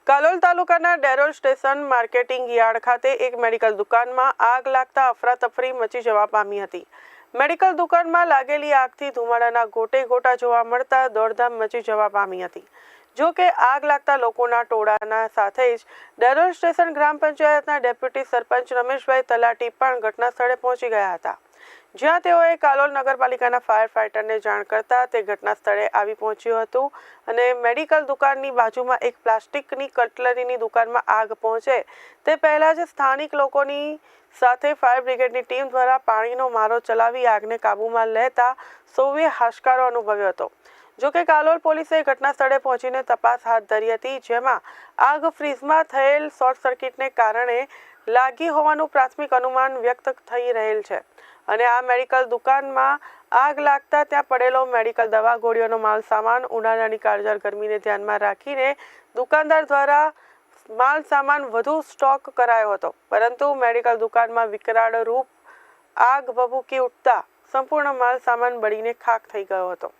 કાલોલ તાલુકાના Derol station marketing yard ખાતે એક મેડિકલ દુકાનમાં આગ લાગતા અફરાતફરી મચી જવા પામી હતી। મેડિકલ દુકાનમાં લાગેલી આગથી ધુમાડાના ગોટે ગોટા જોવા મળતા દોડધામ મચી જવા પામી હતી। જો કે આગ લાગતા લોકોના ટોળાના સાથે જ ડેરોલ સ્ટેશન ગ્રામ પંચાયતના ડેપ્યુટી સરપંચ રમેશભાઈ તલાટી પણ ઘટના સ્થળે પહોંચી ગયા હતા, જ્યાં તેઓએ કાલોલ નગરપાલિકાના ફાયર ફાઇટરને જાણ કરતા તે ઘટના સ્થળે આવી પહોંચ્યું હતું અને મેડિકલ દુકાનની બાજુમાં એક પ્લાસ્ટિકની કટલરીની દુકાનમાં આગ પહોંચે તે પહેલા જ સ્થાનિક લોકોની સાથે ફાયર બ્રિગેડની ટીમ દ્વારા પાણીનો મારો ચલાવી આગને કાબૂમાં લેતા સૌએ હાશકારો અનુભવ્યો હતો। જો કે કાલોલ પોલીસે ઘટના સ્થળે પહોંચીને તપાસ હાથ ધરી હતી, જેમાં આગ ફ્રીઝમાં થયેલ શોર્ટ સર્કિટને કારણે લાગી હોવાનું પ્રાથમિક અનુમાન વ્યક્ત થઈ રહેલ છે અને આ મેડિકલ દુકાનમાં આગ લાગતા ત્યાં પડેલો મેડિકલ દવા ગોળીઓનો માલ સામાન ઉનાળાની કાળઝાળ ગરમીને ધ્યાનમાં રાખીને દુકાનદાર દ્વારા માલ સામાન વધુ સ્ટોક કરાયો હતો, પરંતુ મેડિકલ દુકાનમાં વિકરાળ રૂપ આગ ભભૂકી ઉઠતા સંપૂર્ણ માલ સામાન બળીને ખાખ થઈ ગયો હતો।